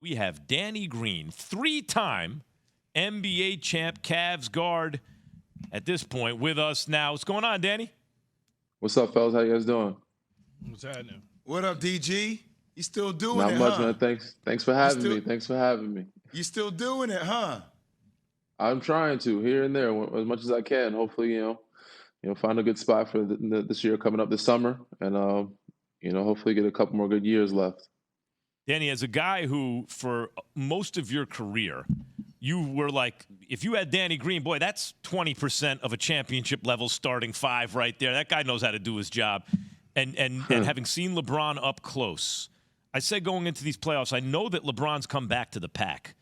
We have Danny Green, three-time NBA champ, Cavs guard at this point with us now. What's going on, Danny? What's up, fellas? How you guys doing? What's happening? What up, DG? You still doing Not it, much, huh? man. Thanks for having me. Thanks for having me. You still doing it, huh? I'm trying to here and there as much as I can. Hopefully, find a good spot for this year coming up this summer, and hopefully get a couple more good years left. Danny, as a guy who, for most of your career, you were like, if you had Danny Green, boy, that's 20% of a championship level starting five right there. That guy knows how to do his job. And having seen LeBron up close, I said going into these playoffs, I know that LeBron's come back to the pack.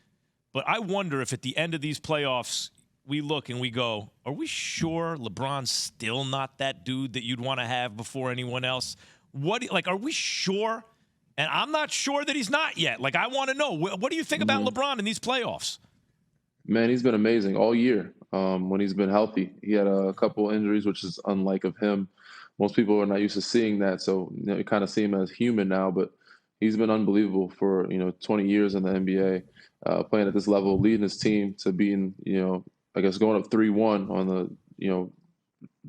But I wonder if at the end of these playoffs, we look and we go, are we sure LeBron's still not that dude that you'd want to have before anyone else? Are we sure? And I'm not sure that he's not yet. I want to know, what do you think about LeBron in these playoffs? Man, he's been amazing all year when he's been healthy. He had a couple injuries, which is unlike of him. Most people are not used to seeing that, so you kind of see him as human now. But he's been unbelievable for 20 years in the NBA, playing at this level, leading his team to being I guess going up 3-1 on the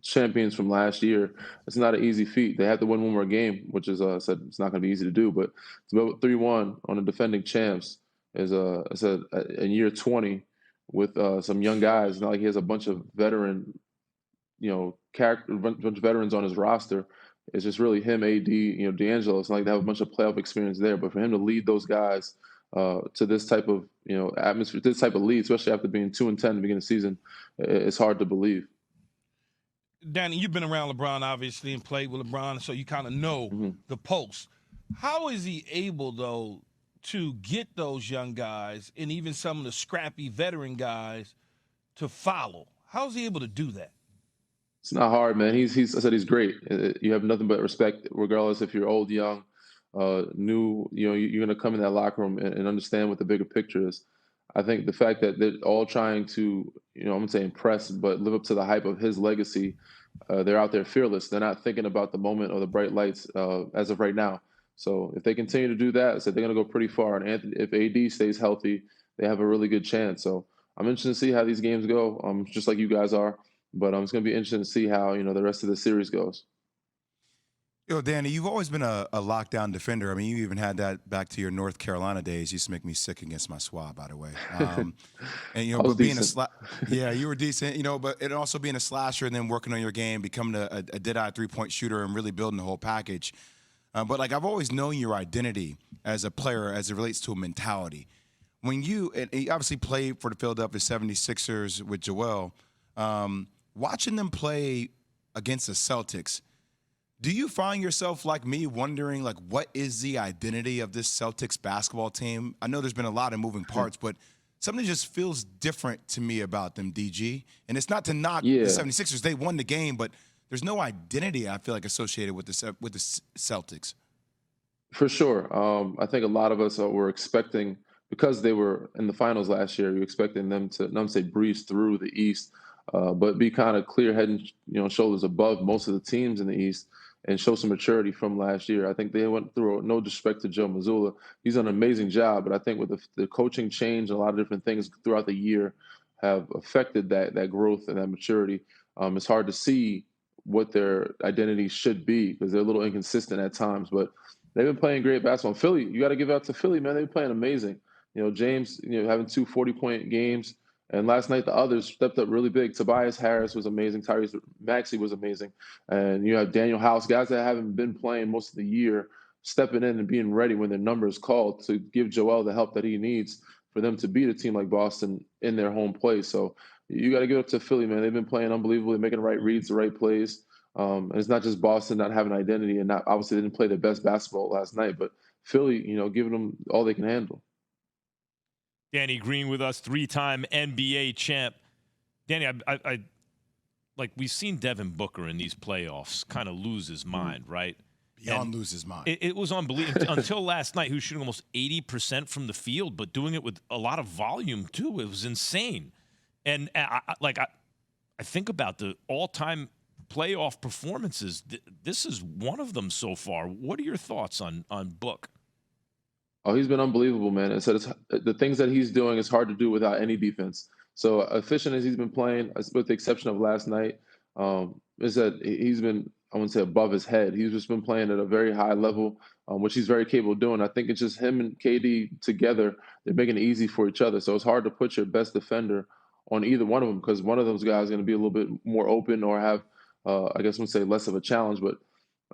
champions from last year. It's not an easy feat. They have to win one more game, which is I said it's not going to be easy to do. But to go 3-1 on the defending champs is in year 20 with some young guys. It's not like he has a bunch of veteran, bunch of veterans on his roster. It's just really him, AD, D'Angelo. It's not like they have a bunch of playoff experience there, but for him to lead those guys to this type of atmosphere, this type of lead, especially after being 2-10 at the beginning of the season, it's hard to believe. Danny, you've been around LeBron, obviously, and played with LeBron, so you kind of know the pulse. How is he able, though, to get those young guys and even some of the scrappy veteran guys to follow? How is he able to do that? It's not hard, man. I said he's great. You have nothing but respect, regardless if you're old, young, new. You're going to come in that locker room and understand what the bigger picture is. I think the fact that they're all trying to, I'm going to say impress, but live up to the hype of his legacy. They're out there fearless. They're not thinking about the moment or the bright lights as of right now. So if they continue to do that, they're going to go pretty far. And if AD stays healthy, they have a really good chance. So I'm interested to see how these games go, just like you guys are. But it's going to be interesting to see how the rest of the series goes. Danny, you've always been a lockdown defender. I mean, you even had that back to your North Carolina days. You used to make me sick against my swab, by the way. And but being you were decent. But it also being a slasher and then working on your game, becoming a dead-eye three-point shooter, and really building the whole package. But I've always known your identity as a player as it relates to a mentality. When you obviously played for the Philadelphia 76ers with Joel, watching them play against the Celtics, do you find yourself like me wondering, what is the identity of this Celtics basketball team? I know there's been a lot of moving parts, but something just feels different to me about them, DG. And it's not to knock the 76ers. They won the game, but there's no identity, I feel like, associated with the Celtics. For sure. I think a lot of us were expecting, because they were in the finals last year, you're expecting them to, not say breeze through the East, but be kind of clear head and shoulders above most of the teams in the East and show some maturity from last year. I think they went through, no disrespect to Joe Mazzulla, he's done an amazing job, but I think with the coaching change and a lot of different things throughout the year have affected that growth and that maturity. It's hard to see what their identity should be because they're a little inconsistent at times, but they've been playing great basketball. Philly, you got to give it out to Philly, man. They've been playing amazing. James, having 2 40-point games. And last night, the others stepped up really big. Tobias Harris was amazing. Tyrese Maxey was amazing. And you have Daniel House, guys that haven't been playing most of the year, stepping in and being ready when their number is called to give Joel the help that he needs for them to beat a team like Boston in their home place. So you got to give it up to Philly, man. They've been playing unbelievably, making the right reads, the right plays. And it's not just Boston not having identity and obviously they didn't play their best basketball last night, but Philly, giving them all they can handle. Danny Green with us, three-time NBA champ. Danny, I we've seen Devin Booker in these playoffs kind of lose his mind, right? Beyond lose his mind. It was unbelievable. Until last night, he was shooting almost 80% from the field, but doing it with a lot of volume, too. It was insane. And, I think about the all-time playoff performances. This is one of them so far. What are your thoughts on Book? Oh, he's been unbelievable, man. And so the things that he's doing is hard to do without any defense. So efficient as he's been playing, with the exception of last night, is that he's been, I wouldn't say above his head. He's just been playing at a very high level, which he's very capable of doing. I think it's just him and KD together. They're making it easy for each other. So it's hard to put your best defender on either one of them because one of those guys is going to be a little bit more open or have, I guess I would say, less of a challenge. But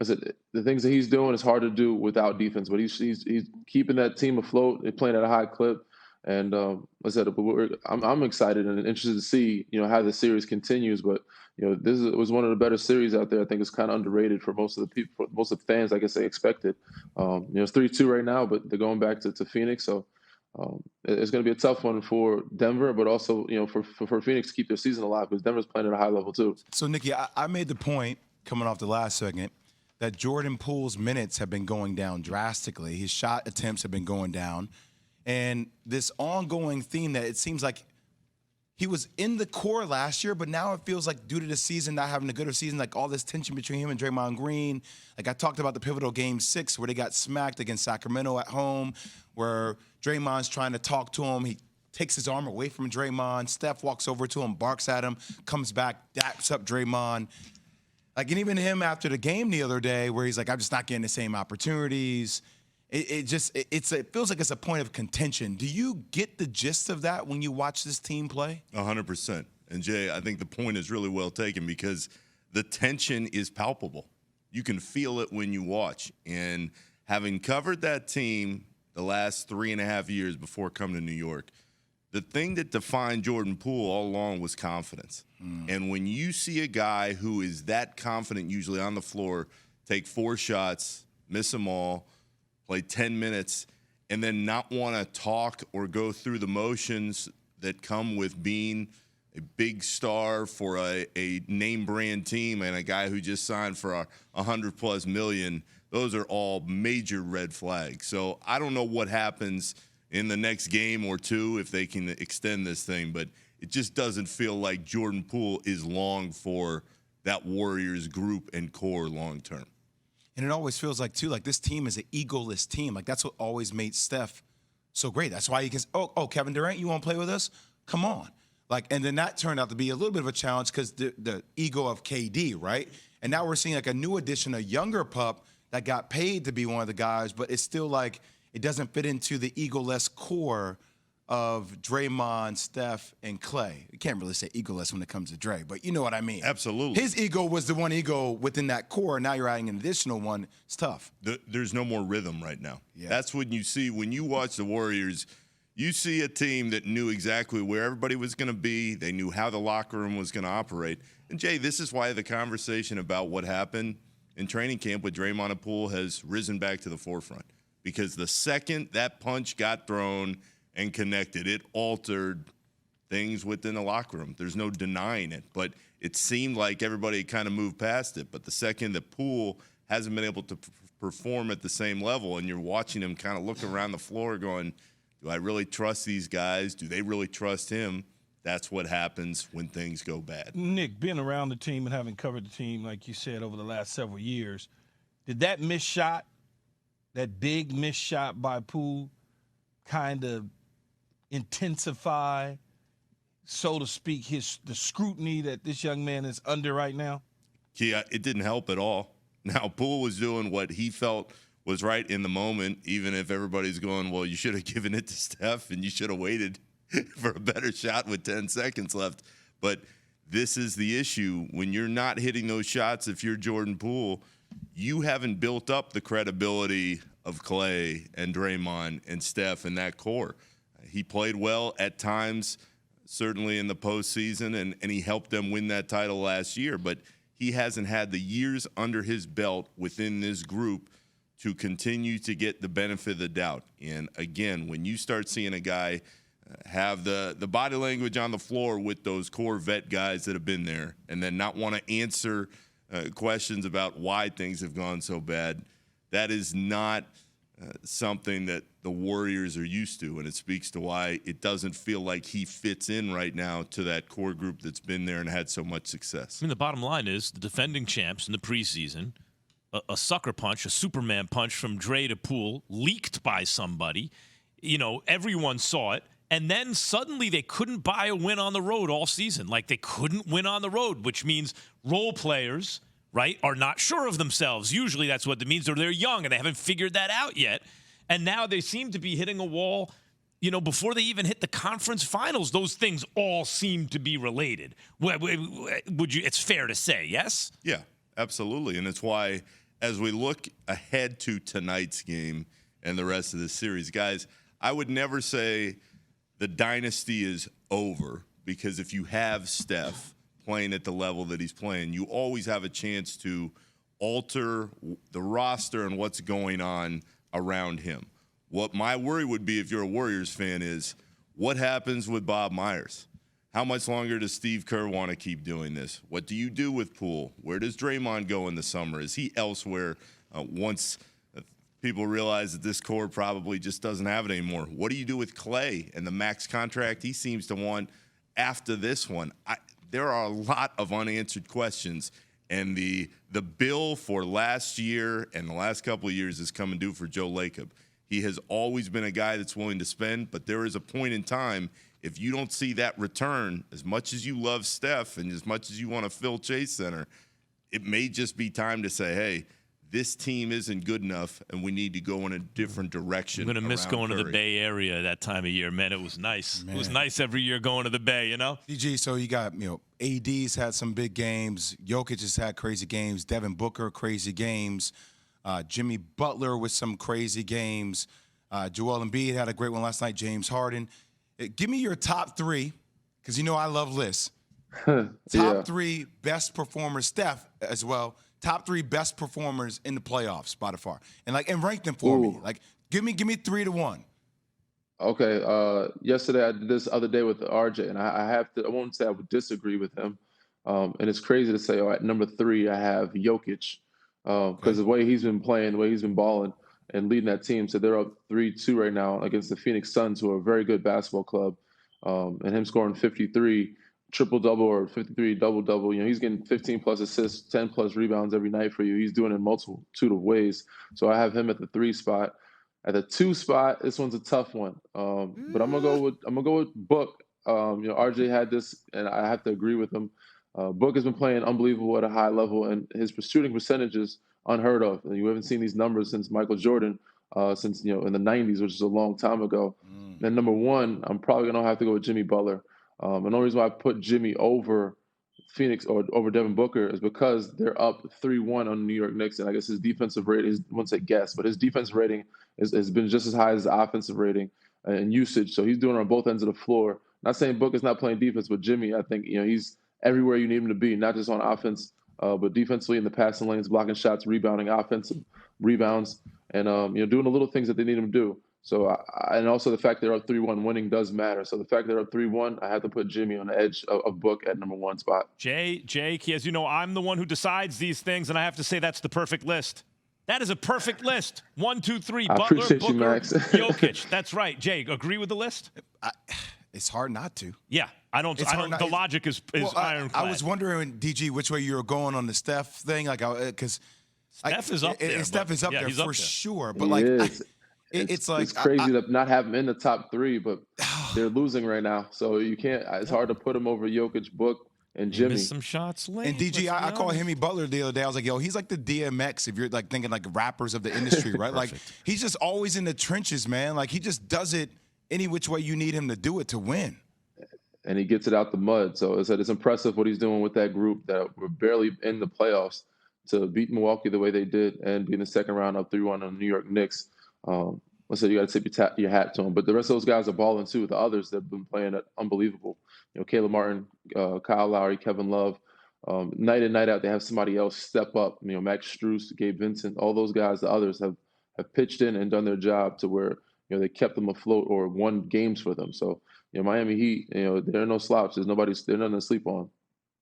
I said the things that he's doing is hard to do without defense, but he's keeping that team afloat. They're playing at a high clip, and I said I'm excited and interested to see how the series continues. But was one of the better series out there. I think it's kind of underrated for most of the people, most of the fans. I guess they expected. It's 3-2 right now, but they're going back to Phoenix, so it's going to be a tough one for Denver, but also for Phoenix to keep their season alive because Denver's playing at a high level too. So Nikki, I made the point coming off the last segment that Jordan Poole's minutes have been going down drastically. His shot attempts have been going down. And this ongoing theme that it seems like he was in the core last year, but now it feels like due to the season not having a gooder season, like all this tension between him and Draymond Green. Like I talked about the pivotal Game 6 where they got smacked against Sacramento at home, where Draymond's trying to talk to him. He takes his arm away from Draymond. Steph walks over to him, barks at him, comes back, daps up Draymond. Like, and even him after the game the other day where he's like, I'm just not getting the same opportunities. It feels like it's a point of contention. Do you get the gist of that when you watch this team play? 100%. And Jay, I think the point is really well taken because the tension is palpable. You can feel it when you watch. And having covered that team the last 3.5 years before coming to New York, the thing that defined Jordan Poole all along was confidence. And when you see a guy who is that confident usually on the floor, take 4 shots, miss them all, play 10 minutes, and then not want to talk or go through the motions that come with being a big star for a name brand team and a guy who just signed for $100+ million, those are all major red flags. So I don't know what happens in the next game or two if they can extend this thing, but it just doesn't feel like Jordan Poole is long for that Warriors group and core long term. And it always feels like, too, like this team is an egoless team. Like that's what always made Steph so great. That's why you can, Kevin Durant, you want to play with us? Come on. Like, and then that turned out to be a little bit of a challenge because the ego of KD, right? And now we're seeing like a new addition, a younger pup that got paid to be one of the guys, but it's still like it doesn't fit into the egoless core of Draymond, Steph, and Clay. You can't really say egoless when it comes to Dre, but you know what I mean. Absolutely. His ego was the one ego within that core. Now you're adding an additional one. It's tough. There's no more rhythm right now. Yeah. That's when you watch the Warriors, you see a team that knew exactly where everybody was going to be. They knew how the locker room was going to operate. And, Jay, this is why the conversation about what happened in training camp with Draymond and Poole has risen back to the forefront. Because the second that punch got thrown and connected, it altered things within the locker room. There's no denying it, but it seemed like everybody kind of moved past it. But the second that Poole hasn't been able to perform at the same level, and you're watching him kind of look around the floor going, do I really trust these guys? Do they really trust him? That's what happens when things go bad. Nick, being around the team and having covered the team, like you said, over the last several years, did that missed shot, that big missed shot by Poole, kind of intensify, so to speak, the scrutiny that this young man is under right now? Yeah, it didn't help at all. Now, Poole was doing what he felt was right in the moment, even if everybody's going, well, you should have given it to Steph and you should have waited for a better shot with 10 seconds left. But this is the issue. When you're not hitting those shots, if you're Jordan Poole, you haven't built up the credibility of Clay and Draymond and Steph and that core. He played well at times, certainly in the postseason, and he helped them win that title last year. But he hasn't had the years under his belt within this group to continue to get the benefit of the doubt. And, again, when you start seeing a guy have the body language on the floor with those core vet guys that have been there and then not want to answer questions about why things have gone so bad, that is not something that the Warriors are used to, and it speaks to why it doesn't feel like he fits in right now to that core group that's been there and had so much success. I mean, the bottom line is the defending champs in the preseason a sucker punch, a Superman punch from Dre to Poole, leaked by somebody. You know, everyone saw it. And then suddenly they couldn't buy a win on the road all season. Like, they couldn't win on the road, which means role players, right, are not sure of themselves. Usually that's what it means, or they're young and they haven't figured that out yet. And now they seem to be hitting a wall, you know, before they even hit the conference finals. Those things all seem to be related. It's fair to say, yes? Yeah, absolutely. And it's why, as we look ahead to tonight's game and the rest of the series, guys, I would never say the dynasty is over, because if you have Steph playing at the level that he's playing, you always have a chance to alter the roster and what's going on around him. What my worry would be if you're a Warriors fan is, what happens with Bob Myers? How much longer does Steve Kerr want to keep doing this? What do you do with Poole? Where does Draymond go in the summer? Is he elsewhere once people realize that this core probably just doesn't have it anymore? What do you do with Clay and the max contract he seems to want after this one? There are a lot of unanswered questions, and the bill for last year and the last couple of years is coming due for Joe Lacob. He has always been a guy that's willing to spend, but there is a point in time, if you don't see that return, as much as you love Steph and as much as you want to fill Chase Center, it may just be time to say, hey, this team isn't good enough, and we need to go in a different direction. I'm going to miss going Curry. to the Bay Area that time of year. Man, it was nice. Man. It was nice every year going to the Bay, you know? DG, so you got, AD's had some big games. Jokic has had crazy games. Devin Booker, crazy games. Jimmy Butler with some crazy games. Joel Embiid had a great one last night. James Harden. Give me your top three, because I love lists. Top three best performers, Steph as well. Top three best performers in the playoffs by far, and rank them for me. Like, give me 3 to 1. Okay. Yesterday I did this other day with RJ, and I won't say I would disagree with him. And it's crazy to say, at number 3 I have Jokic, because the way he's been playing, the way he's been balling and leading that team. So they're up 3-2 right now against the Phoenix Suns, who are a very good basketball club. And him scoring 53. Triple-double or 53 double-double. He's getting 15-plus assists, 10-plus rebounds every night for you. He's doing it in multitude of ways. So I have him at the 3 spot. At the 2 spot, this one's a tough one. But I'm gonna go with Book. RJ had this, and I have to agree with him. Book has been playing unbelievable at a high level, and his shooting percentage is unheard of. You haven't seen these numbers since Michael Jordan, since in the 90s, which is a long time ago. And number 1, I'm probably gonna have to go with Jimmy Butler. And the only reason why I put Jimmy over Phoenix or over Devin Booker is because they're up 3-1 on the New York Knicks, and I guess his defensive rating, I wouldn't say guess, but his defense rating has been just as high as the offensive rating and usage. So he's doing it on both ends of the floor. Not saying Booker's not playing defense, but Jimmy, I think he's everywhere you need him to be, not just on offense, but defensively in the passing lanes, blocking shots, rebounding, offensive rebounds, and doing the little things that they need him to do. So, and also the fact they're up 3-1, winning does matter. So the fact they're up 3-1, I have to put Jimmy on the edge of Book at number 1 spot. Jake, as you know, I'm the one who decides these things, and I have to say that's the perfect list. That is a perfect list. 1, 2, 3. Butler, Booker, you, Max. Jokic. That's right. Jake, agree with the list? It's hard not to. Yeah, the logic is ironclad. I was wondering, DG, which way you were going on the Steph thing, because Steph is up there. Steph is up there for sure, but it's crazy to not have him in the top 3, but they're losing right now, so you can't. It's hard to put him over Jokic, Book, and Jimmy. Missed some shots late. And DG, I called Hemi Butler the other day. I was like, yo, he's like the DMX if you're thinking rappers of the industry, right? Like, he's just always in the trenches, man. Like, he just does it any which way you need him to do it to win. And he gets it out the mud. So it's impressive what he's doing with that group that were barely in the playoffs to beat Milwaukee the way they did and be in the second round up 3-1 on the New York Knicks. So you got to tip your hat to him. But the rest of those guys are balling too. The others that have been playing unbelievable. Caleb Martin, Kyle Lowry, Kevin Love. Night in, night out, they have somebody else step up. Max Strus, Gabe Vincent, all those guys, the others have pitched in and done their job to where they kept them afloat or won games for them. So Miami Heat, there are no slops. There's nothing to sleep on.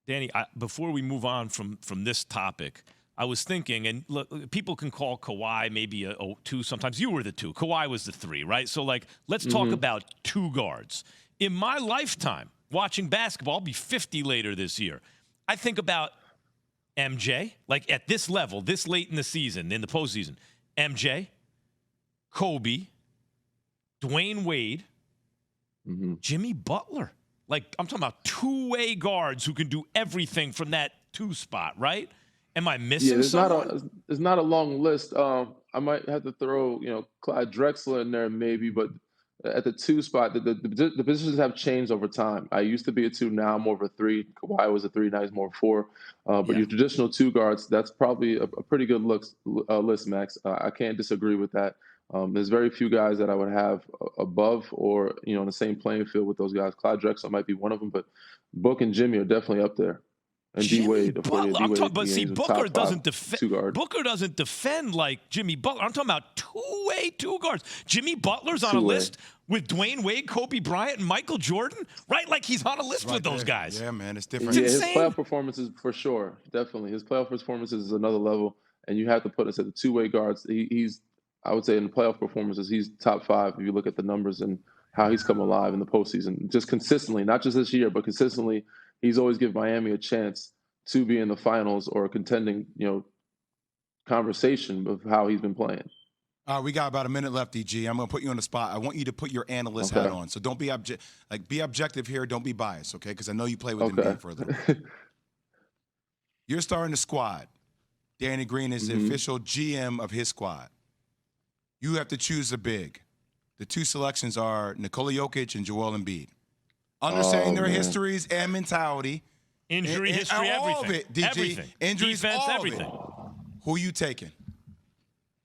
Danny, before we move on from this topic, I was thinking, and look, people can call Kawhi maybe a 2 sometimes. You were the 2. Kawhi was the 3, right? So, let's talk about 2 guards. In my lifetime, watching basketball, I'll be 50 later this year, I think about MJ, like at this level, this late in the season, in the postseason, MJ, Kobe, Dwayne Wade, Jimmy Butler. Like, I'm talking about two-way guards who can do everything from that two spot, right? Am I missing someone? There's not a long list. I might have to throw, Clyde Drexler in there maybe, but at the two spot, the positions have changed over time. I used to be a two, now I'm more of a three. Kawhi was a three, now he's more of a four. But your traditional two guards, that's probably a pretty good list, Max. I can't disagree with that. There's very few guys that I would have above or, in the same playing field with those guys. Clyde Drexler might be one of them, but Book and Jimmy are definitely up there. And D-Wade, but see, Booker doesn't defend. Booker doesn't defend like Jimmy Butler. I'm talking about two-way two guards. Jimmy Butler's on a list with Dwayne Wade, Kobe Bryant, and Michael Jordan, right? Like he's on a list with those guys. Yeah, man, it's different. His playoff performances for sure, definitely. His playoff performances is another level, and you have to put us at the two-way guards. He's, I would say, in the playoff performances, he's top 5 if you look at the numbers and how he's come alive in the postseason, just consistently, not just this year, but consistently. He's always given Miami a chance to be in the finals or a contending, conversation of how he's been playing. We got about a minute left, DG. I'm going to put you on the spot. I want you to put your analyst hat on. So don't be be objective here. Don't be biased, okay? Because I know you play with Embiid for a little bit. You're starting the squad. Danny Green is the official GM of his squad. You have to choose a big. The two selections are Nikola Jokic and Joel Embiid. Understanding their histories and mentality. Injury history, all everything. Of it, DG. Everything. Injuries, defense, all everything. Of it. Who are you taking?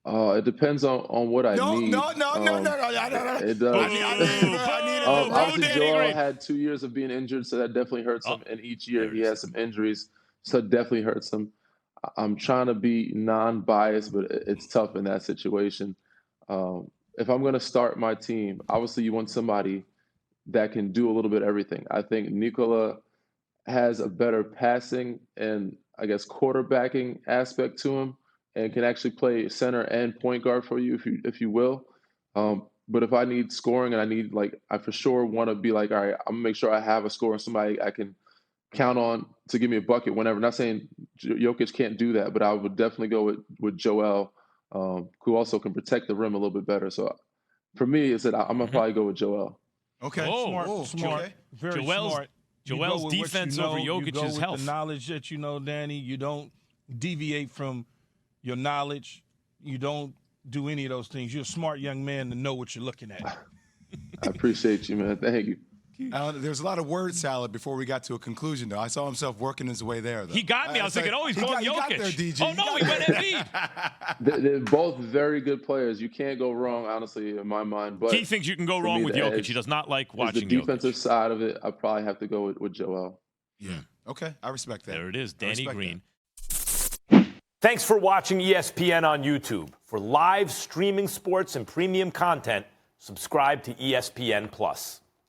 It depends on what I need. No. It does. Obviously, Joel had 2 years of being injured, so that definitely hurts him. And each year he has some injuries, so it definitely hurts him. I'm trying to be non-biased, but it's tough in that situation. If I'm going to start my team, obviously you want somebody that can do a little bit of everything. I think Nikola has a better passing and, I guess, quarterbacking aspect to him and can actually play center and point guard for you if you will. But if I need scoring and I for sure want to be like, all right, I'm going to make sure I have a scorer, somebody I can count on to give me a bucket whenever. Not saying Jokic can't do that, but I would definitely go with Joel, who also can protect the rim a little bit better. So for me, I'm going to probably go with Joel. Okay. Smart. Okay. Very Joel's smart. Joel's defense over Jokic's health. The knowledge that you know, Danny. You don't deviate from your knowledge. You don't do any of those things. You're a smart young man to know what you're looking at. I appreciate you, man. Thank you. There's a lot of word salad before we got to a conclusion, though. I saw himself working his way there, though. He got me. I was thinking, he's going Jokic. Got there, DG. Oh, no, he went Embiid. They're both very good players. You can't go wrong, honestly, in my mind. But he thinks you can go wrong with Jokic. He does not like watching the defensive Jokic. side of it, I probably have to go with Joel. Yeah. Okay, I respect that. There it is, Danny Green. Thanks for watching ESPN on YouTube. For live streaming sports and premium content, subscribe to ESPN+.